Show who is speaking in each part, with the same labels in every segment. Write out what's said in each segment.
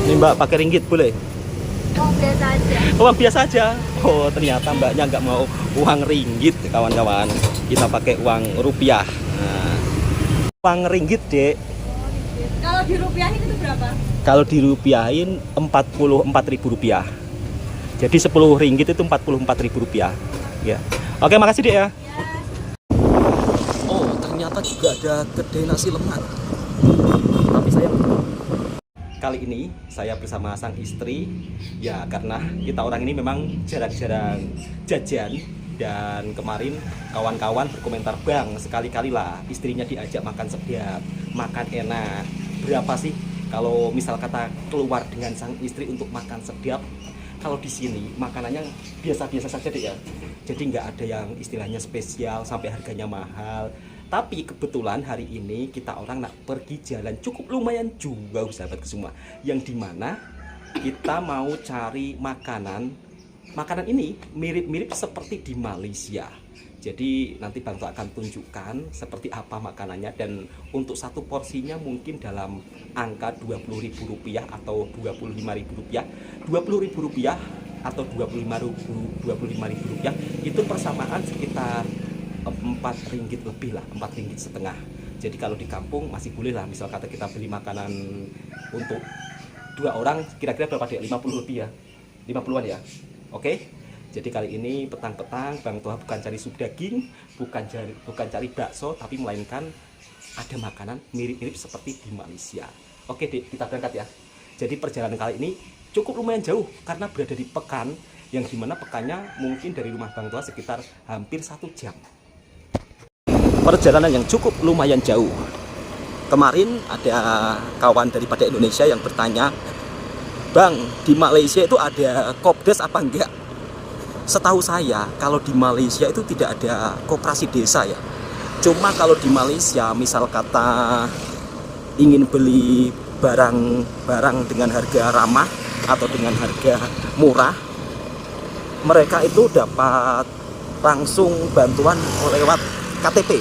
Speaker 1: Ini Mbak pakai ringgit boleh?
Speaker 2: Uang biasa aja.
Speaker 1: Uang biasa aja. Oh ternyata Mbaknya nggak mau uang ringgit kawan-kawan. Kita pakai uang rupiah. Nah, uang ringgit dek.
Speaker 2: Kalau dirupiahin itu berapa?
Speaker 1: Kalau dirupiahin Rp44.000. Jadi 10 ringgit itu Rp44.000 ya. Oke makasih dek ya. Oh ternyata juga ada kedai nasi lemak. Tapi saya kali ini saya bersama sang istri ya, karena kita orang ini memang jarang-jarang jajan. Dan kemarin kawan-kawan berkomentar, bang sekali-kali lah istrinya diajak makan sedap, makan enak. Berapa sih kalau misal kata keluar dengan sang istri untuk makan sedap? Kalau di sini makanannya biasa-biasa saja deh ya. Jadi nggak ada yang istilahnya spesial sampai harganya mahal. Tapi kebetulan hari ini kita orang nak pergi jalan cukup lumayan jauh sahabat semua, yang dimana kita mau cari makanan. Makanan ini mirip-mirip seperti di Malaysia. Jadi nanti Bang Tok akan tunjukkan seperti apa makanannya, dan untuk satu porsinya mungkin dalam angka Rp20.000 atau Rp25.000. Rp20.000 atau Rp25.000 itu persamaan sekitar Rp4 lebih lah, Rp4,5. Jadi kalau di kampung masih boleh lah, misal kata kita beli makanan untuk 2 orang kira-kira berapa deh? 50 lebih ya, 50-an ya. Oke, jadi kali ini petang-petang Bang Toha bukan cari sup daging, bukan cari bakso, tapi melainkan ada makanan mirip-mirip seperti di Malaysia. Oke dek, kita berangkat ya. Jadi perjalanan kali ini cukup lumayan jauh karena berada di Pekan, yang dimana Pekannya mungkin dari rumah Bang Toha sekitar hampir 1 jam. Perjalanan yang cukup lumayan jauh. Kemarin ada kawan daripada Indonesia yang bertanya, bang di Malaysia itu ada Kopdes apa enggak? Setahu saya kalau di Malaysia itu tidak ada koperasi desa ya. Cuma kalau di Malaysia misal kata ingin beli barang dengan harga ramah atau dengan harga murah, mereka itu dapat langsung bantuan lewat KTP.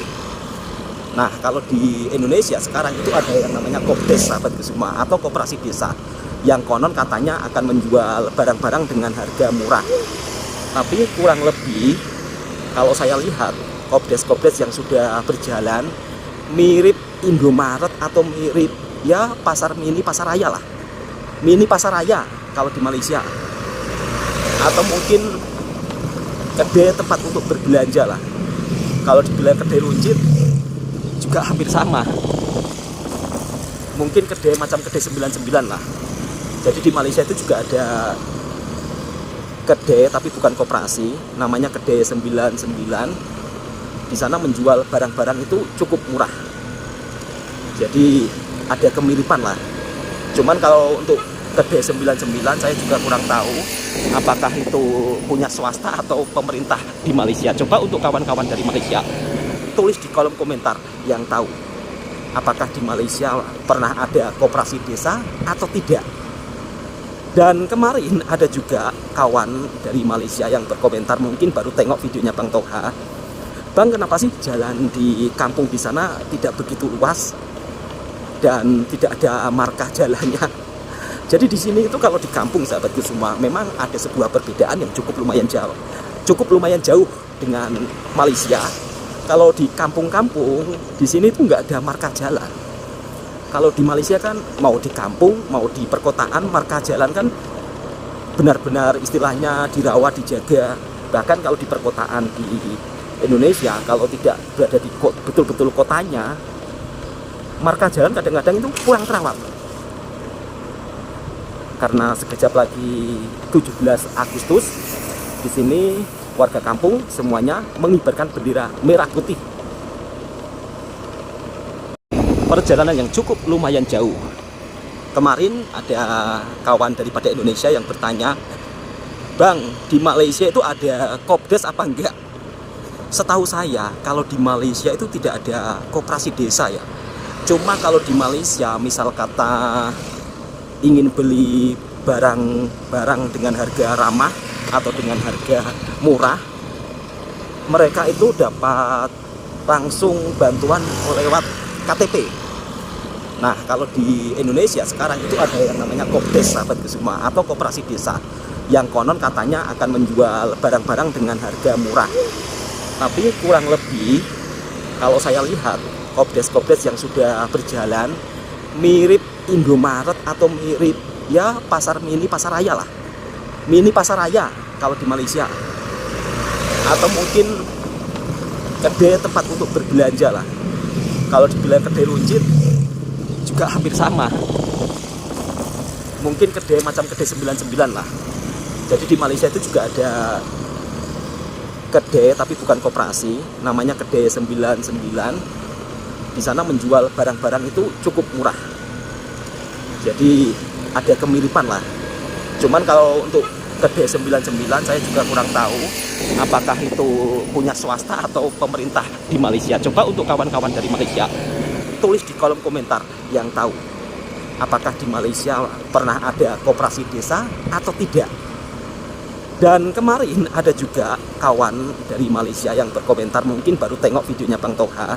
Speaker 1: Nah kalau di Indonesia sekarang itu ada yang namanya Kopdes sahabat semua, atau koperasi desa, yang konon katanya akan menjual barang-barang dengan harga murah. Tapi kurang lebih kalau saya lihat Kopdes yang sudah berjalan mirip Indomaret atau mirip ya pasar mini pasar raya lah. Mini pasar raya kalau di Malaysia. Atau mungkin kedai tempat untuk berbelanja lah. Kalau dibilang kedai runcit juga hampir sama. Mungkin kedai macam kedai 99 lah. Jadi di Malaysia itu juga ada kedai tapi bukan koperasi, namanya kedai 99. Di sana menjual barang-barang itu cukup murah. Jadi ada kemiripan lah. Cuman kalau untuk kedai 99 saya juga kurang tahu apakah itu punya swasta atau pemerintah di Malaysia. Coba untuk kawan-kawan dari Malaysia tulis di kolom komentar yang tahu apakah di Malaysia pernah ada koperasi desa atau tidak. Dan kemarin ada juga kawan dari Malaysia yang berkomentar, mungkin baru tengok videonya Bang Toha. Bang, kenapa sih jalan di kampung di sana tidak begitu luas dan tidak ada markah jalannya? Jadi di sini itu kalau di kampung sahabatku semua memang ada sebuah perbedaan yang cukup lumayan jauh dengan Malaysia. Kalau di kampung-kampung di sini itu nggak ada markah jalan. Kalau di Malaysia kan mau di kampung, mau di perkotaan, markah jalan kan benar-benar istilahnya dirawat, dijaga. Bahkan kalau di perkotaan di Indonesia, kalau tidak berada di betul-betul kotanya, markah jalan kadang-kadang itu kurang terawat. Karena sekejap lagi 17 Agustus, di sini warga kampung semuanya mengibarkan bendera merah putih. Perjalanan yang cukup lumayan jauh. Kemarin ada kawan daripada Indonesia yang bertanya, bang di Malaysia itu ada Kopdes apa enggak? Setahu saya kalau di Malaysia itu tidak ada koperasi desa ya. Cuma kalau di Malaysia misal kata ingin beli barang dengan harga ramah atau dengan harga murah, mereka itu dapat langsung bantuan lewat KTP. Nah, kalau di Indonesia sekarang itu ada yang namanya Kopdes, sahabatku semua, atau koperasi desa, yang konon katanya akan menjual barang-barang dengan harga murah. Tapi kurang lebih kalau saya lihat Kopdes-Kopdes yang sudah berjalan mirip Indomaret atau mirip ya pasar mini, pasar raya lah, mini pasar raya kalau di Malaysia, atau mungkin kedai tempat untuk berbelanja lah. Kalau dibilang kedai runcit juga hampir sama, mungkin kedai macam kedai 99 lah. Jadi di Malaysia itu juga ada kedai tapi bukan koperasi, namanya kedai 99. Di sana menjual barang-barang itu cukup murah. Jadi ada kemiripan lah. Cuman kalau untuk kedai 99 saya juga kurang tahu apakah itu punya swasta atau pemerintah di Malaysia. Coba untuk kawan-kawan dari Malaysia tulis di kolom komentar yang tahu apakah di Malaysia pernah ada koperasi desa atau tidak. Dan kemarin ada juga kawan dari Malaysia yang berkomentar, mungkin baru tengok videonya Bang Toha.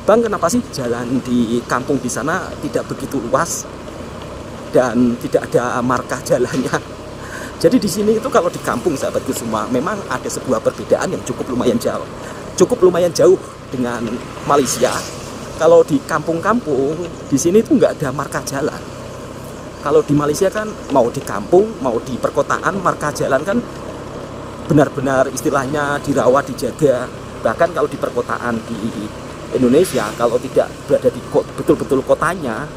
Speaker 1: Bang, kenapa sih jalan di kampung di sana tidak begitu luas dan tidak ada markah jalannya? Jadi di sini itu kalau di kampung, sahabatku semua, memang ada sebuah perbedaan yang cukup lumayan jauh dengan Malaysia. Kalau di kampung-kampung di sini itu nggak ada markah jalan. Kalau di Malaysia kan mau di kampung, mau di perkotaan, markah jalan kan benar-benar istilahnya dirawat, dijaga. Bahkan kalau di perkotaan di Indonesia, kalau tidak berada di betul-betul kotanya,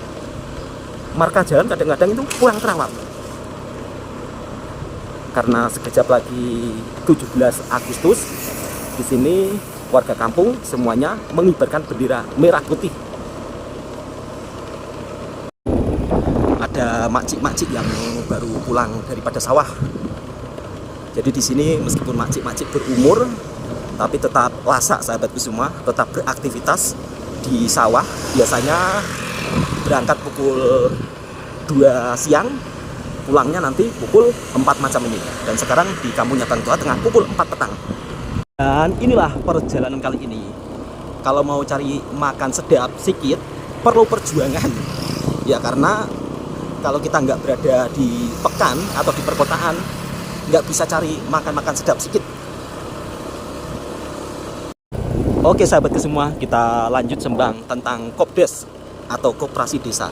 Speaker 1: markah jalan kadang-kadang itu kurang terawat. Karena sekejap lagi 17 Agustus, di sini warga kampung semuanya mengibarkan bendera merah putih. Ada makcik-makcik yang baru pulang daripada sawah. Jadi di sini meskipun makcik-makcik berumur, tapi tetap lasak, sahabatku semua, tetap beraktivitas di sawah. Biasanya berangkat pukul 2 siang, pulangnya nanti pukul 4 macam ini. Dan sekarang di kampungnya Bang Toha tengah pukul 4 petang. Dan inilah perjalanan kali ini. Kalau mau cari makan sedap sikit, perlu perjuangan. Ya karena kalau kita nggak berada di pekan atau di perkotaan, nggak bisa cari makan-makan sedap sikit. Oke sahabatku semua, kita lanjut sembang tentang Kopdes atau koperasi desa.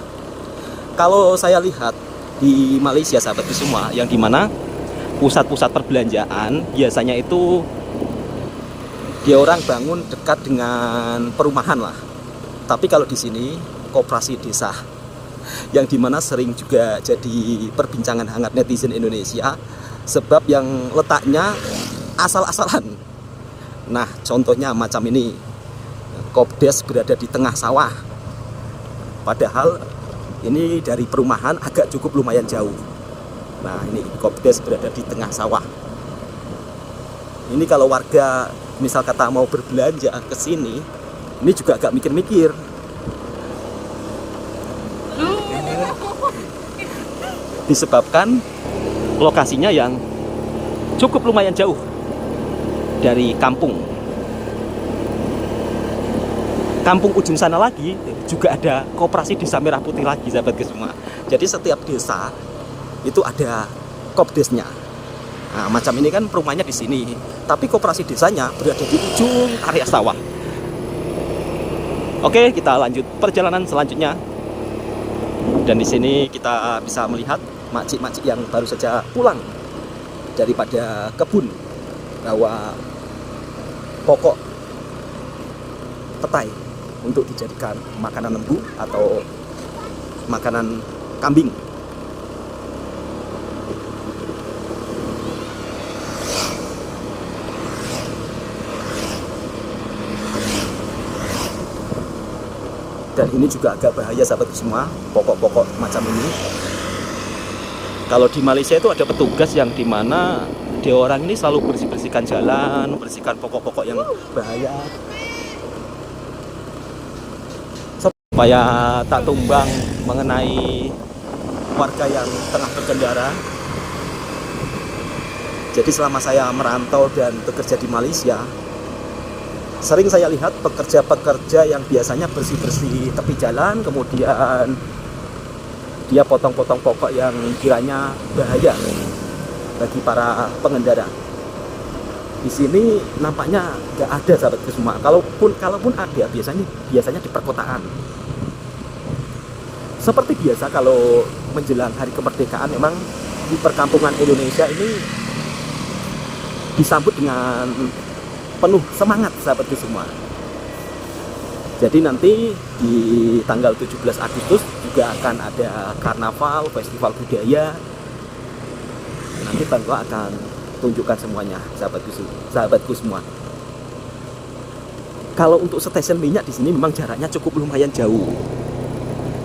Speaker 1: Kalau saya lihat di Malaysia, sahabatku semua, yang dimana pusat-pusat perbelanjaan biasanya itu dia orang bangun dekat dengan perumahan lah. Tapi kalau di sini koperasi desa, yang dimana sering juga jadi perbincangan hangat netizen Indonesia, sebab yang letaknya asal-asalan. Nah, contohnya macam ini, Kopdes berada di tengah sawah, padahal ini dari perumahan agak cukup lumayan jauh. Nah, ini Kopdes berada di tengah sawah. Ini kalau warga misal kata mau berbelanja ke sini, ini juga agak mikir-mikir. Disebabkan lokasinya yang cukup lumayan jauh dari kampung. Kampung ujung sana lagi juga ada koperasi desa merah putih lagi, sahabatku semua. Jadi setiap desa itu ada Kopdesnya. Nah, macam ini kan perumahannya di sini, tapi koperasi desanya berada di ujung area sawah. Oke, kita lanjut perjalanan selanjutnya. Dan di sini kita bisa melihat makcik-makcik yang baru saja pulang daripada kebun, bawa pokok petai untuk dijadikan makanan lembu atau makanan kambing. Dan ini juga agak bahaya, sahabat semua, pokok-pokok macam ini. Kalau di Malaysia itu ada petugas yang dimana dia orang ini selalu bersihkan jalan, membersihkan pokok-pokok yang bahaya, supaya tak tumbang mengenai warga yang tengah berkendara. Jadi selama saya merantau dan bekerja di Malaysia, sering saya lihat pekerja-pekerja yang biasanya bersih-bersih tepi jalan, kemudian dia potong-potong pokok yang kiranya bahaya bagi para pengendara. Di sini nampaknya nggak ada, sahabatku semua. Kalaupun ada, biasanya di perkotaan. Seperti biasa kalau menjelang hari kemerdekaan, memang di perkampungan Indonesia ini disambut dengan penuh semangat, sahabatku semua. Jadi nanti di tanggal 17 Agustus juga akan ada karnaval, festival budaya. Nanti Bang Toha akan tunjukkan semuanya, sahabatku semua. Kalau untuk stasiun minyak di sini memang jaraknya cukup lumayan jauh.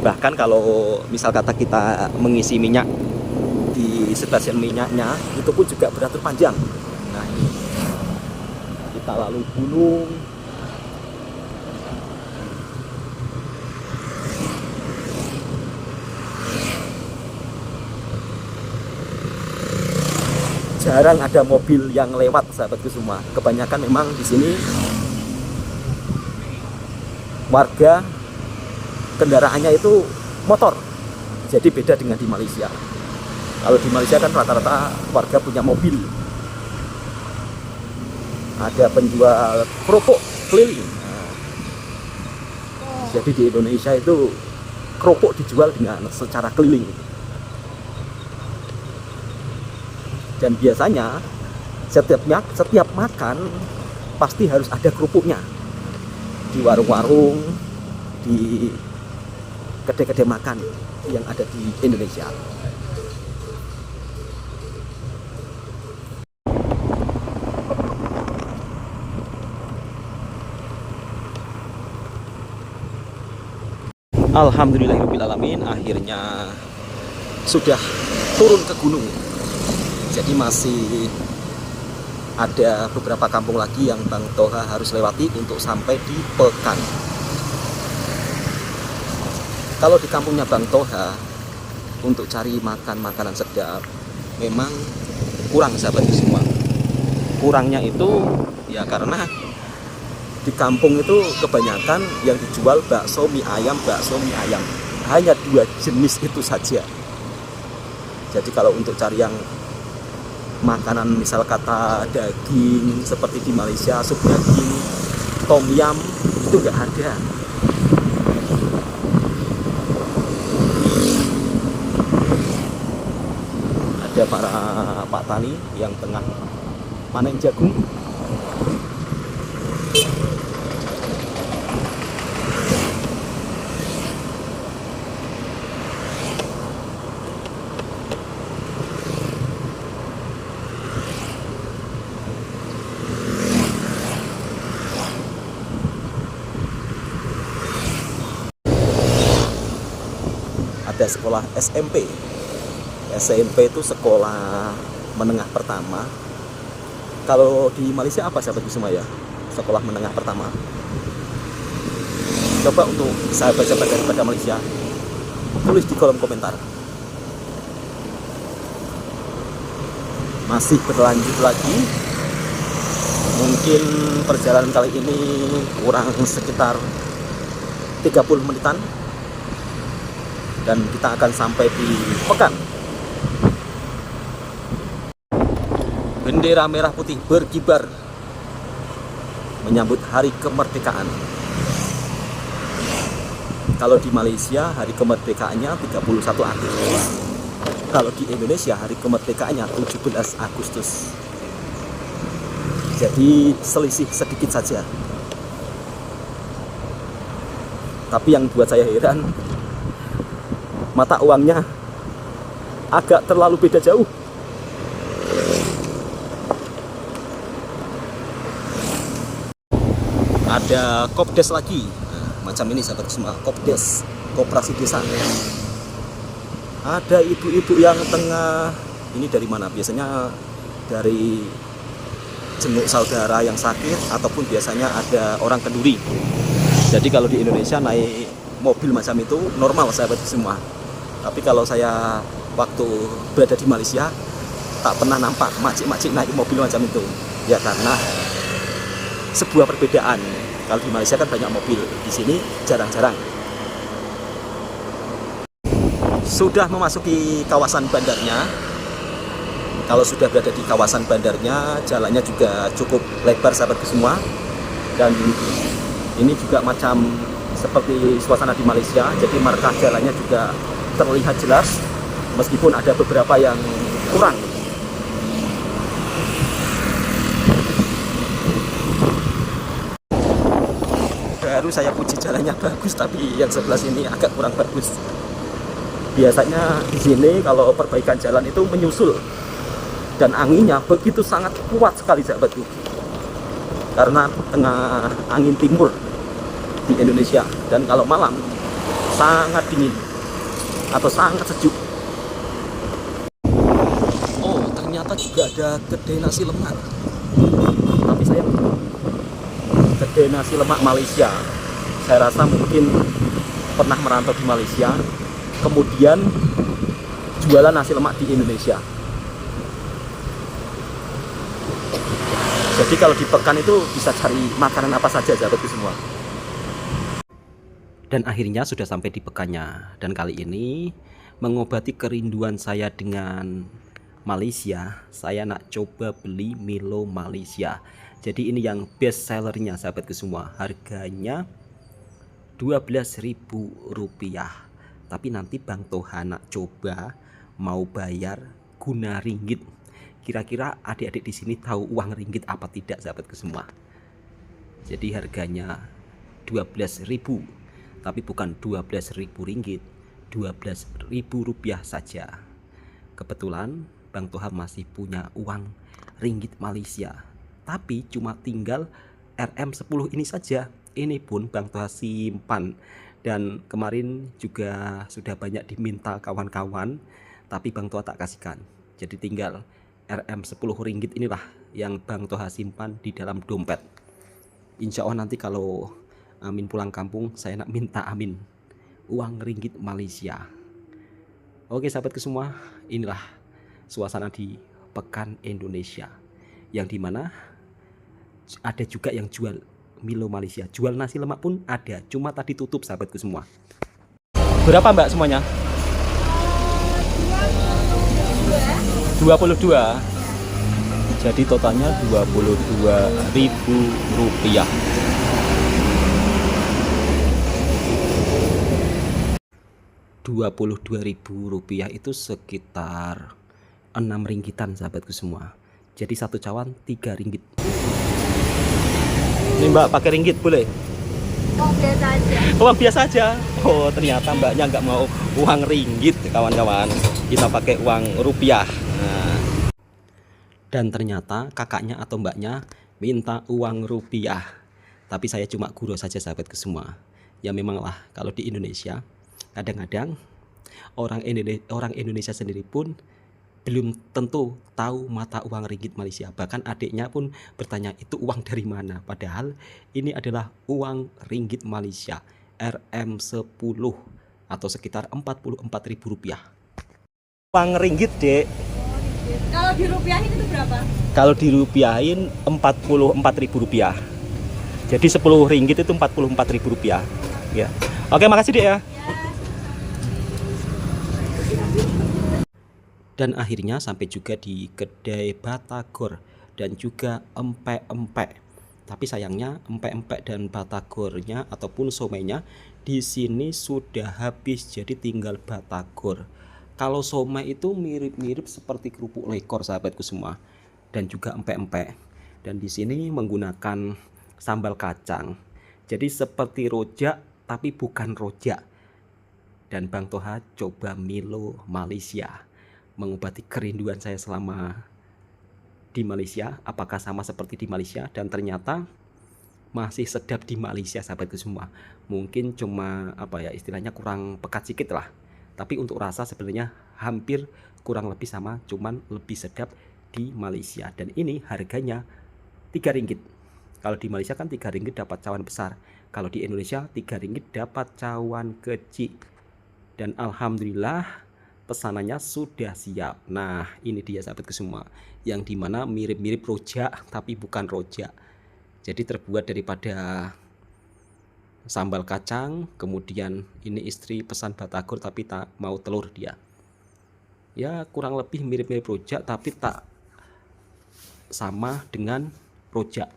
Speaker 1: Bahkan kalau misal kata kita mengisi minyak di stasiun minyaknya, itu pun juga beratur panjang. Nah, ini kita lalu gunung. Jarang ada mobil yang lewat, sahabatku semua. Kebanyakan memang di sini warga kendaraannya itu motor. Jadi beda dengan di Malaysia. Kalau di Malaysia kan rata-rata warga punya mobil. Ada penjual kerupuk keliling. Nah, jadi di Indonesia itu kerupuk dijual dengan secara keliling. Dan biasanya setiap makan pasti harus ada kerupuknya. Di warung-warung, di kedai-kedai makan yang ada di Indonesia. Alhamdulillahirrahmanirrahim, akhirnya sudah turun ke gunung. Jadi masih ada beberapa kampung lagi yang Bang Toha harus lewati untuk sampai di Pekan. Kalau di kampungnya Bang Toha, untuk cari makanan sedap memang kurang, sahabat semua. Kurangnya itu ya karena di kampung itu kebanyakan yang dijual bakso mie ayam. Hanya 2 jenis itu saja. Jadi kalau untuk cari yang makanan misal kata daging seperti di Malaysia, sup daging, tom yum, itu nggak ada. Ada para Pak Tani yang tengah panen jagung. Ada sekolah SMP. SMP itu sekolah menengah pertama. Kalau di Malaysia apa, sahabat semua ya? Sekolah menengah pertama. Coba untuk sahabat-sahabat daripada Malaysia, tulis di kolom komentar. Masih berlanjut lagi. Mungkin perjalanan kali ini kurang sekitar 30 menitan. Dan kita akan sampai di Pekan. Bendera merah putih berkibar menyambut hari kemerdekaan. Kalau di Malaysia hari kemerdekaannya 31 Agustus. Kalau di Indonesia hari kemerdekaannya 17 Agustus. Jadi selisih sedikit saja. Tapi yang buat saya heran, mata uangnya agak terlalu beda jauh. Ada Kopdes lagi. Nah, macam ini sahabat semua, Kopdes, Koperasi Desa. Ada ibu-ibu yang tengah, ini dari mana? Biasanya dari jenguk saudara yang sakit, ataupun biasanya ada orang kenduri. Jadi kalau di Indonesia naik mobil macam itu normal, sahabat semua. Tapi kalau saya waktu berada di Malaysia, tak pernah nampak makcik-makcik naik mobil macam itu. Ya karena sebuah perbedaan. Kalau di Malaysia kan banyak mobil, di sini jarang-jarang. Sudah memasuki kawasan bandarnya. Kalau sudah berada di kawasan bandarnya, jalannya juga cukup lebar sahabatku semua. Dan ini juga macam seperti suasana di Malaysia, jadi markah jalannya juga terlihat jelas, meskipun ada beberapa yang kurang. Baru saya puji jalannya bagus, tapi yang sebelah sini agak kurang bagus. Biasanya di sini kalau perbaikan jalan itu menyusul, dan anginnya begitu sangat kuat sekali sahabatku, karena tengah angin timur di Indonesia, dan kalau malam sangat dingin atau sangat sejuk. Oh, ternyata juga ada kedai nasi lemak, tapi saya kedai nasi lemak Malaysia. Saya rasa mungkin pernah merantau di Malaysia, kemudian jualan nasi lemak di Indonesia. Jadi kalau di pekan itu bisa cari makanan apa saja sahabatku semua. Dan akhirnya sudah sampai di pekannya. Dan kali ini mengobati kerinduan saya dengan Malaysia, saya nak coba beli Milo Malaysia. Jadi ini yang best sellernya sahabatku semua. Harganya Rp12.000. Tapi nanti Bang Toha nak coba mau bayar guna ringgit. Kira-kira adik-adik di sini tahu uang ringgit apa tidak sahabatku semua? Jadi harganya 12.000, tapi bukan 12.000 ringgit, 12.000 rupiah saja. Kebetulan Bang Toha masih punya uang ringgit Malaysia, tapi cuma tinggal RM10 ini saja. Ini pun Bang Toha simpan, dan kemarin juga sudah banyak diminta kawan-kawan, tapi Bang Toha tak kasihkan. Jadi tinggal RM10 ringgit inilah yang Bang Toha simpan di dalam dompet. Insya Allah nanti kalau Amin pulang kampung, saya nak minta Amin uang ringgit Malaysia. Oke sahabatku semua, inilah suasana di Pekan Indonesia, yang dimana ada juga yang jual Milo Malaysia, jual nasi lemak pun ada, cuma tadi tutup sahabatku semua. Berapa mbak semuanya? 22. Jadi totalnya Rp22.000. Rp22.000 itu sekitar 6 ringgitan sahabatku semua. Jadi satu cawan 3 ringgit. Ini mbak pakai ringgit boleh?
Speaker 2: Uang biasa aja.
Speaker 1: Uang biasa aja. Oh ternyata mbaknya nggak mau uang ringgit kawan-kawan. Kita pakai uang rupiah. Nah. Dan ternyata kakaknya atau mbaknya minta uang rupiah. Tapi saya cuma gurau saja sahabatku semua. Ya memang lah kalau di Indonesia kadang-kadang orang Indonesia sendiri pun belum tentu tahu mata uang ringgit Malaysia. Bahkan adiknya pun bertanya itu uang dari mana. Padahal ini adalah uang ringgit Malaysia RM10 atau sekitar Rp44.000. Uang ringgit dek.
Speaker 2: Kalau dirupiahin itu berapa?
Speaker 1: Kalau dirupiahin Rp44.000. Jadi 10 ringgit itu Rp44.000. Ya. Oke makasih dek ya. Dan akhirnya sampai juga di kedai Batagor dan juga empek-empek. Tapi sayangnya empek-empek dan batagornya ataupun somainya di sini sudah habis, jadi tinggal batagor. Kalau somai itu mirip-mirip seperti kerupuk lekor sahabatku semua, dan juga empek-empek. Dan di sini menggunakan sambal kacang. Jadi seperti rojak tapi bukan rojak. Dan Bang Toha coba Milo Malaysia, mengobati kerinduan saya selama di Malaysia. Apakah sama seperti di Malaysia? Dan ternyata masih sedap di Malaysia sahabatku semua. Mungkin cuma istilahnya kurang pekat sedikit lah, tapi untuk rasa sebenarnya hampir kurang lebih sama, cuman lebih sedap di Malaysia. Dan ini harganya 3 ringgit. Kalau di Malaysia kan 3 ringgit dapat cawan besar, kalau di Indonesia 3 ringgit dapat cawan kecil. Dan alhamdulillah pesanannya sudah siap. Nah ini dia sahabatku semua, yang dimana mirip-mirip rojak tapi bukan rojak. Jadi terbuat daripada sambal kacang, kemudian ini istri pesan batagor tapi tak mau telur dia. Ya kurang lebih mirip-mirip rojak tapi tak sama dengan rojak.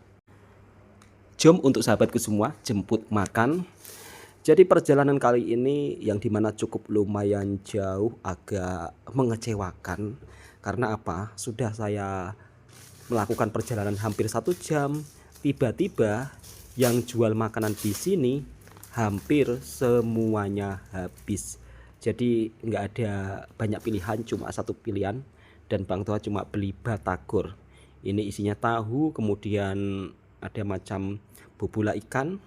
Speaker 1: Jom untuk sahabatku semua jemput makan. Jadi perjalanan kali ini yang dimana cukup lumayan jauh, agak mengecewakan. Karena apa? Sudah saya melakukan perjalanan hampir 1 jam, tiba-tiba yang jual makanan di sini hampir semuanya habis. Jadi nggak ada banyak pilihan, cuma satu pilihan, dan Bang Toha cuma beli batagor. Ini isinya tahu, kemudian ada macam bubula ikan,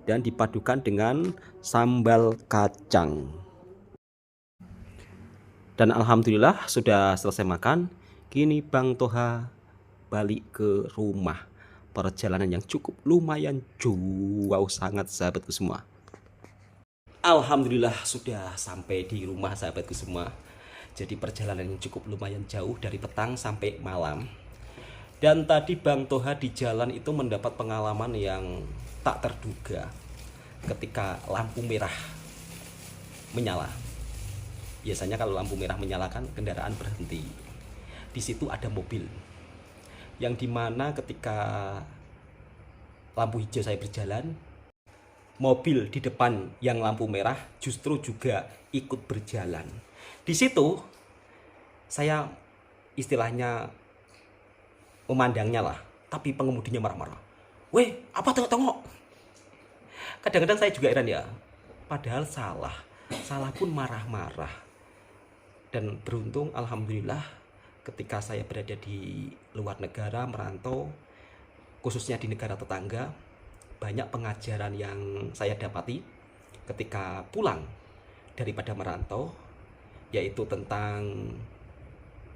Speaker 1: dan dipadukan dengan sambal kacang. Dan alhamdulillah sudah selesai makan. Kini Bang Toha balik ke rumah. Perjalanan yang cukup lumayan jauh sangat sahabatku semua. Alhamdulillah sudah sampai di rumah sahabatku semua. Jadi perjalanan yang cukup lumayan jauh dari petang sampai malam. Dan tadi Bang Toha di jalan itu mendapat pengalaman yang tak terduga ketika lampu merah menyala. Biasanya kalau lampu merah menyala kan kendaraan berhenti. Di situ ada mobil. Yang dimana ketika lampu hijau saya berjalan, mobil di depan yang lampu merah justru juga ikut berjalan. Di situ saya istilahnya memandangnya lah, tapi pengemudinya marah-marah. Weh, apa tengok-tengok? Kadang-kadang saya juga heran ya, padahal salah pun marah-marah. Dan beruntung alhamdulillah ketika saya berada di luar negara merantau, khususnya di negara tetangga, banyak pengajaran yang saya dapati ketika pulang daripada merantau, yaitu tentang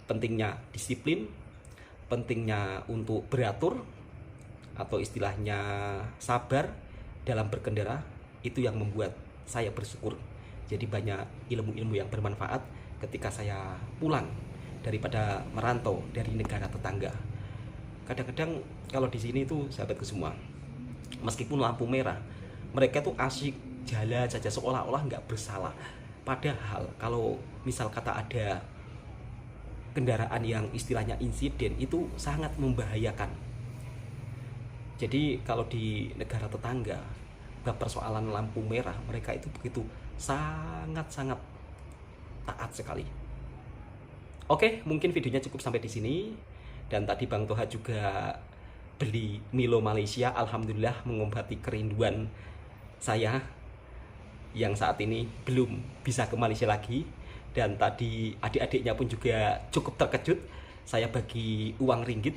Speaker 1: pentingnya disiplin, pentingnya untuk beratur atau istilahnya sabar dalam berkendara. Itu yang membuat saya bersyukur. Jadi banyak ilmu-ilmu yang bermanfaat ketika saya pulang daripada merantau dari negara tetangga. Kadang-kadang kalau di sini tuh sahabatku semua, meskipun lampu merah, mereka tuh asyik jalan saja seolah-olah nggak bersalah. Padahal kalau misal kata ada kendaraan yang istilahnya insiden, itu sangat membahayakan. Jadi kalau di negara tetangga, persoalan lampu merah, mereka itu begitu sangat-sangat taat sekali. Oke, mungkin videonya cukup sampai di sini. Dan tadi Bang Toha juga beli Milo Malaysia. Alhamdulillah mengobati kerinduan saya yang saat ini belum bisa ke Malaysia lagi. Dan tadi adik-adiknya pun juga cukup terkejut. Saya bagi uang ringgit.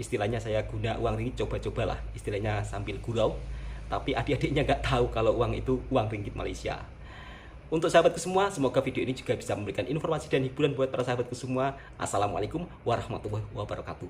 Speaker 1: Istilahnya saya guna uang ringgit, coba-cobalah. Istilahnya sambil gurau. Tapi adik-adiknya nggak tahu kalau uang itu uang ringgit Malaysia. Untuk sahabatku semua, semoga video ini juga bisa memberikan informasi dan hiburan buat para sahabatku semua. Assalamualaikum warahmatullahi wabarakatuh.